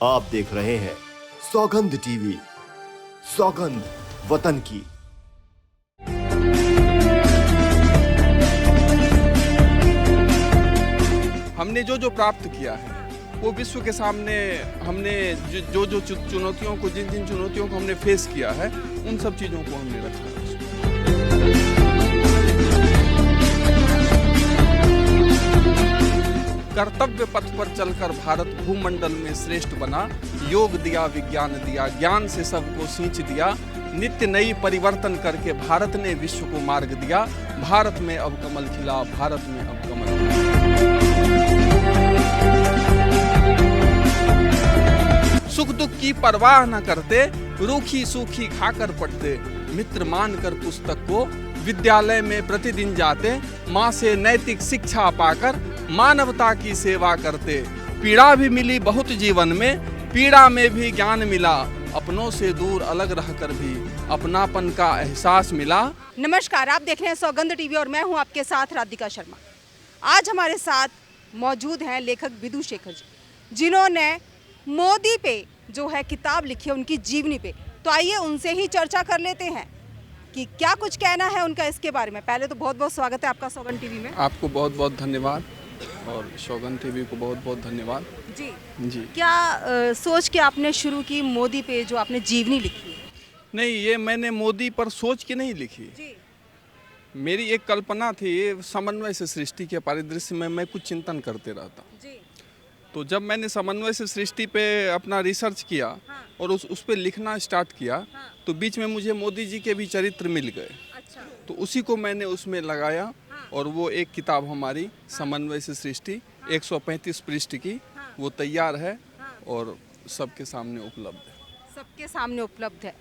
आप देख रहे हैं सौगंध टीवी, सौगंध वतन की। हमने जो प्राप्त किया है वो विश्व के सामने हमने जो चुनौतियों को जिन चुनौतियों को हमने फेस किया है उन सब चीज़ों को हमने रखा है। कर्तव्य पथ पर चलकर भारत भूमंडल में श्रेष्ठ बना। योग दिया, विज्ञान दिया, ज्ञान से सबको सींच दिया। नित्य नई परिवर्तन करके भारत ने विश्व को मार्ग दिया। भारत में अब कमल खिला, भारत में अब कमल खिला। सुख दुख की परवाह न करते, रूखी सूखी खाकर पढ़ते। मित्र मानकर पुस्तक को विद्यालय में प्रतिदिन जाते। माँ से नैतिक शिक्षा पाकर मानवता की सेवा करते। पीड़ा भी मिली बहुत जीवन में, पीड़ा में भी ज्ञान मिला। अपनों से दूर अलग रहकर भी अपनापन का एहसास मिला। नमस्कार, आप देख रहे हैं सौगंध टीवी और मैं हूं आपके साथ राधिका शर्मा। आज हमारे साथ मौजूद हैं लेखक विदु शेखर जी, जिन्होंने मोदी पे जो है किताब लिखी है, उनकी जीवनी पे। तो आइए उनसे ही चर्चा कर लेते हैं कि क्या कुछ कहना है उनका इसके बारे में। पहले तो बहुत बहुत स्वागत है आपका सौगंध टीवी में। आपको बहुत बहुत धन्यवाद और सौगंध टीवी को बहुत बहुत धन्यवाद। जी क्या सोच के आपने शुरू की मोदी पे जो आपने जीवनी लिखी है? नहीं, ये मैंने मोदी पर सोच के नहीं लिखी जी। मेरी एक कल्पना थी। समन्वय से सृष्टि के परिदृश्य में मैं कुछ चिंतन करते रहता। जी। तो जब मैंने समन्वय से सृष्टि पे अपना रिसर्च किया और उस पे लिखना स्टार्ट किया तो बीच में मुझे मोदी जी के भी चरित्र मिल गए। अच्छा। तो उसी को मैंने उसमें लगाया और वो एक किताब हमारी समन्वय से सृष्टि 135 पृष्ठ की वो तैयार है और सबके सामने उपलब्ध है। सबके सामने उपलब्ध है।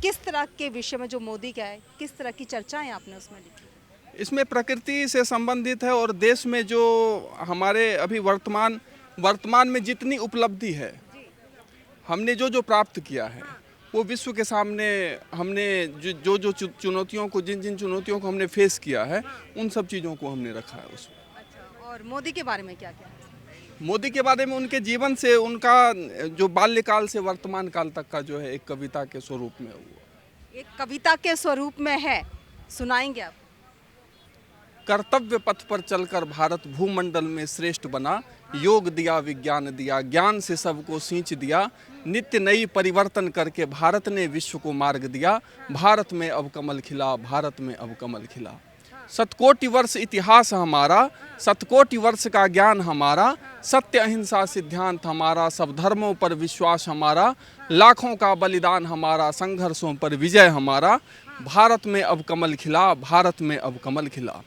किस तरह के विषय में जो मोदी का है, किस तरह की चर्चाएं आपने उसमें लिखी? इसमें प्रकृति से संबंधित है और देश में जो हमारे अभी वर्तमान में जितनी उपलब्धि है, हमने जो प्राप्त किया है वो विश्व के सामने हमने जो चुनौतियों को जिन चुनौतियों को हमने फेस किया है उन सब चीज़ों को हमने रखा है उसमें। अच्छा, और मोदी के बारे में क्या क्या है? मोदी के बारे में उनके जीवन से, उनका जो बाल्यकाल से वर्तमान काल तक का जो है एक कविता के स्वरूप में हुआ। एक कविता के स्वरूप में है, सुनाएंगे आप? कर्तव्य पथ पर चलकर भारत भूमंडल में श्रेष्ठ बना। योग दिया, विज्ञान दिया, ज्ञान से सबको सींच दिया। नित्य नई परिवर्तन करके भारत ने विश्व को मार्ग दिया। भारत में अब कमल खिला, भारत में अब कमल खिला। शतकोटि वर्ष इतिहास हमारा, शतकोटि वर्ष का ज्ञान हमारा। सत्य अहिंसा सिद्धांत हमारा, सब धर्मों पर विश्वास हमारा। लाखों का बलिदान हमारा, संघर्षों पर विजय हमारा। भारत में अब कमल खिला, भारत में अब कमल खिला।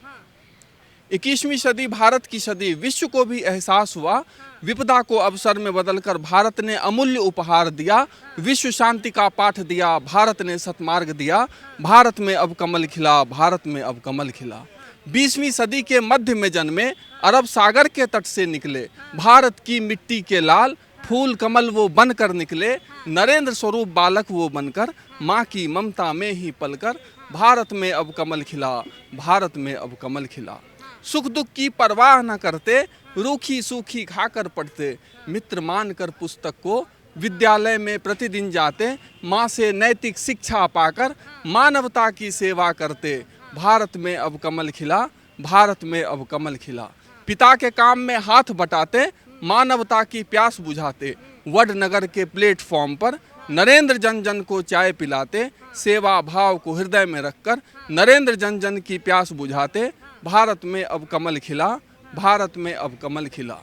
21वीं सदी भारत की सदी, विश्व को भी एहसास हुआ। विपदा को अवसर में बदलकर भारत ने अमूल्य उपहार दिया। विश्व शांति का पाठ दिया, भारत ने सतमार्ग दिया। भारत में अब कमल खिला, भारत में अब कमल खिला। 20वीं सदी के मध्य में जन्मे, अरब सागर के तट से निकले। भारत की मिट्टी के लाल फूल कमल वो बनकर निकले। नरेंद्र स्वरूप बालक वो बनकर, माँ की ममता में ही पलकर। भारत में अब कमल खिला, भारत में अब कमल खिला। सुख दुख की परवाह न करते, रूखी सूखी खाकर पढ़ते। मित्र मानकर पुस्तक को विद्यालय में प्रतिदिन जाते। माँ से नैतिक शिक्षा पाकर मानवता की सेवा करते। भारत में अब कमल खिला, भारत में अब कमल खिला। पिता के काम में हाथ बटाते, मानवता की प्यास बुझाते। वडनगर के प्लेटफॉर्म पर नरेंद्र जन जन को चाय पिलाते। सेवा भाव को हृदय में रखकर नरेंद्र जन जन की प्यास बुझाते। भारत में अब कमल खिला, भारत में अब कमल खिला।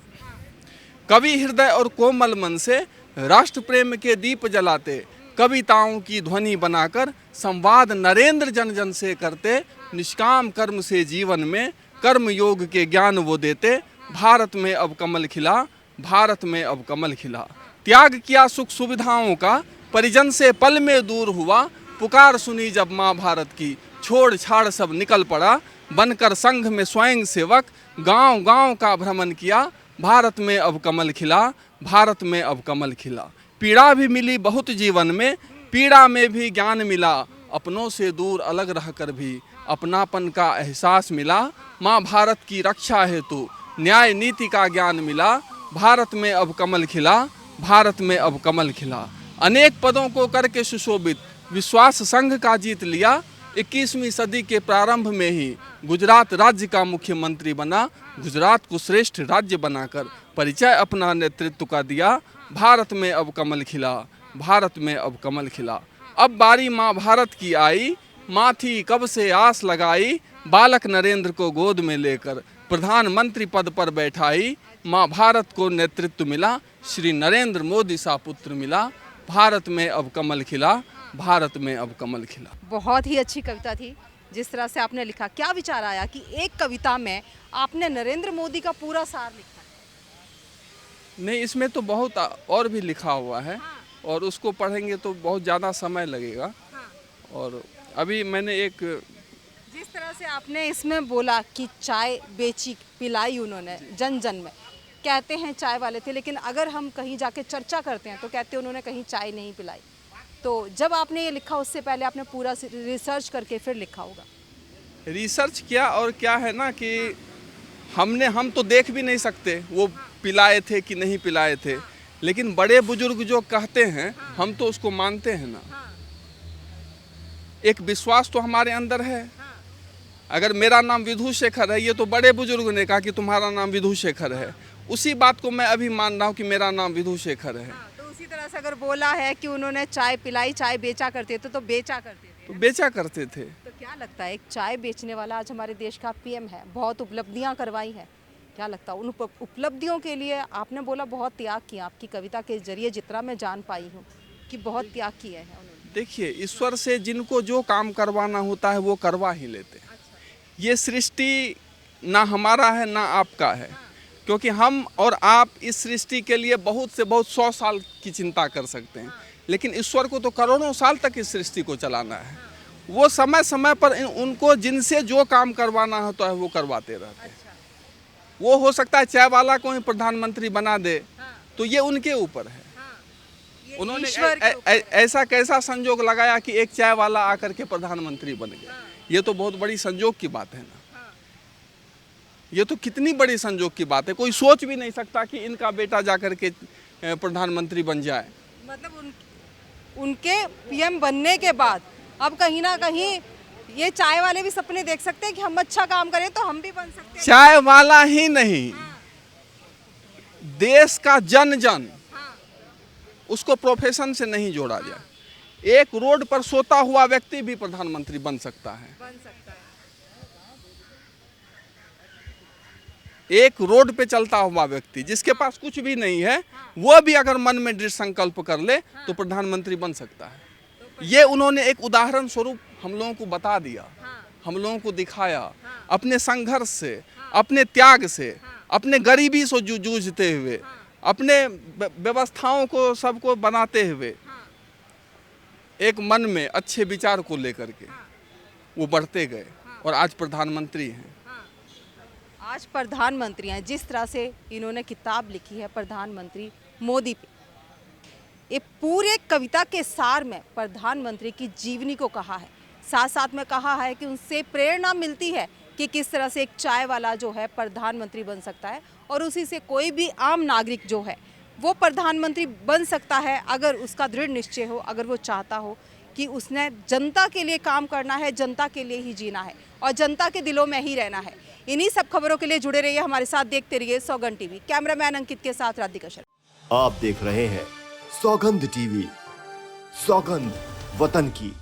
कवि हृदय और कोमल मन से राष्ट्र प्रेम के दीप जलाते। कविताओं की ध्वनि बनाकर संवाद नरेंद्र जन जन से करते। निष्काम कर्म से जीवन में कर्म योग के ज्ञान वो देते। भारत में अब कमल खिला, भारत में अब कमल खिला। त्याग किया सुख सुविधाओं का, परिजन से पल में दूर हुआ। पुकार सुनी जब माँ भारत की, छोड़ छाड़ सब निकल पड़ा। बनकर संघ में स्वयं सेवक, गांव गांव का भ्रमण किया। भारत में अब कमल खिला, भारत में अब कमल खिला। पीड़ा भी मिली बहुत जीवन में, पीड़ा में भी ज्ञान मिला। अपनों से दूर अलग रहकर भी अपनापन का एहसास मिला। माँ भारत की रक्षा हेतु न्याय नीति का ज्ञान मिला। भारत में अब कमल खिला, भारत में अब कमल खिला। अनेक पदों को करके सुशोभित विश्वास संघ का जीत लिया। 21वीं सदी के प्रारंभ में ही गुजरात राज्य का मुख्यमंत्री बना। गुजरात को श्रेष्ठ राज्य बनाकर परिचय अपना नेतृत्व का दिया। भारत में अब कमल खिला, भारत में अब कमल खिला। अब बारी माँ भारत की आई, माँ थी कब से आस लगाई। बालक नरेंद्र को गोद में लेकर प्रधानमंत्री पद पर बैठाई। माँ भारत को नेतृत्व मिला, श्री नरेंद्र मोदी सा पुत्र मिला। भारत में अब कमल खिला, भारत में अब कमल खिला। बहुत ही अच्छी कविता थी जिस तरह से आपने लिखा। क्या विचार आया कि एक कविता में आपने नरेंद्र मोदी का पूरा सार लिखा है? नहीं, इसमें तो बहुत और भी लिखा हुआ है और उसको पढ़ेंगे तो बहुत ज़्यादा समय लगेगा। और अभी मैंने एक, जिस तरह से आपने इसमें बोला कि चाय बेची पिलाई उन्होंने जन जन में, कहते हैं चाय वाले थे, लेकिन अगर हम कहीं जाके चर्चा करते हैं तो कहते हैं उन्होंने कहीं चाय नहीं पिलाई। तो जब आपने ये लिखा उससे पहले आपने पूरा रिसर्च करके फिर लिखा होगा। रिसर्च किया और क्या है ना कि हम तो देख भी नहीं सकते वो पिलाए थे कि नहीं पिलाए थे, लेकिन बड़े बुजुर्ग जो कहते हैं हम तो उसको मानते हैं ना। एक विश्वास तो हमारे अंदर है। अगर मेरा नाम विधु शेखर है, ये तो बड़े बुजुर्ग ने कहा कि तुम्हारा नाम विधु शेखर है, उसी बात को मैं अभी मान रहा हूँ कि मेरा नाम विधु शेखर है। तो उसी तरह से अगर बोला है कि उन्होंने चाय पिलाई, चाय बेचा करते थे, तो बेचा करते थे। तो बेचा करते थे। तो क्या लगता है एक चाय बेचने वाला आज हमारे देश का पीएम है, बहुत उपलब्धियां करवाई हैं, क्या लगता है उन उपलब्धियों के लिए आपने बोला बहुत त्याग किया। आपकी कविता के जरिए जितना मैं जान पाई हूँ कि बहुत त्याग किए हैं उन्होंने। देखिए, ईश्वर से जिनको जो काम करवाना होता है वो करवा ही लेते हैं। ये सृष्टि ना हमारा है ना आपका है, क्योंकि हम और आप इस सृष्टि के लिए बहुत से बहुत 100 साल की चिंता कर सकते हैं, लेकिन ईश्वर को तो करोड़ों साल तक इस सृष्टि को चलाना है। वो समय समय पर उनको जिनसे जो काम करवाना होता है वो करवाते रहते हैं। वो हो सकता है चाय वाला को ही प्रधानमंत्री बना दे, तो ये उनके ऊपर है। उन्होंने ऐसा कैसा संजोग लगाया कि एक चाय वाला आकर के प्रधानमंत्री बन गया। ये तो बहुत बड़ी संजोग की बात है ना। ये तो कितनी बड़ी संजोग की बात है। कोई सोच भी नहीं सकता कि इनका बेटा जाकर के प्रधानमंत्री बन जाए। मतलब उनके पीएम बनने के बाद अब कहीं ना कहीं ये चाय वाले भी सपने देख सकते हैं कि हम अच्छा काम करें तो हम भी बन सकते हैं। चाय वाला ही नहीं, देश का जन जन उसको प्रोफेशन से नहीं जोड़ा जाए। एक रोड पर सोता हुआ व्यक्ति भी प्रधानमंत्री बन सकता है। एक रोड पे चलता हुआ व्यक्ति जिसके पास कुछ भी नहीं है, वो भी अगर मन में दृढ़ संकल्प कर ले तो प्रधानमंत्री बन सकता है। ये उन्होंने एक उदाहरण स्वरूप हम लोगों को बता दिया, हम लोगों को दिखाया। अपने संघर्ष से, अपने त्याग से, अपने गरीबी से जूझते हुए, अपने व्यवस्थाओं को सबको बनाते हुए, एक मन में अच्छे विचार को लेकर के वो बढ़ते गए और आज प्रधानमंत्री हैं। आज प्रधानमंत्री हैं। जिस तरह से इन्होंने किताब लिखी है प्रधानमंत्री मोदी पे, ये पूरे कविता के सार में प्रधानमंत्री की जीवनी को कहा है। साथ साथ में कहा है कि उनसे प्रेरणा मिलती है कि किस तरह से एक चाय वाला जो है प्रधानमंत्री बन सकता है, और उसी से कोई भी आम नागरिक जो है वो प्रधानमंत्री बन सकता है अगर उसका दृढ़ निश्चय हो, अगर वो चाहता हो कि उसने जनता के लिए काम करना है, जनता के लिए ही जीना है और जनता के दिलों में ही रहना है। इन्हीं सब खबरों के लिए जुड़े रहिए हमारे साथ, देखते रहिए सौगंध टीवी। कैमरामैन अंकित के साथ राधिका शर्मा। आप देख रहे हैं सौगंध टीवी। सौगंध वतन की।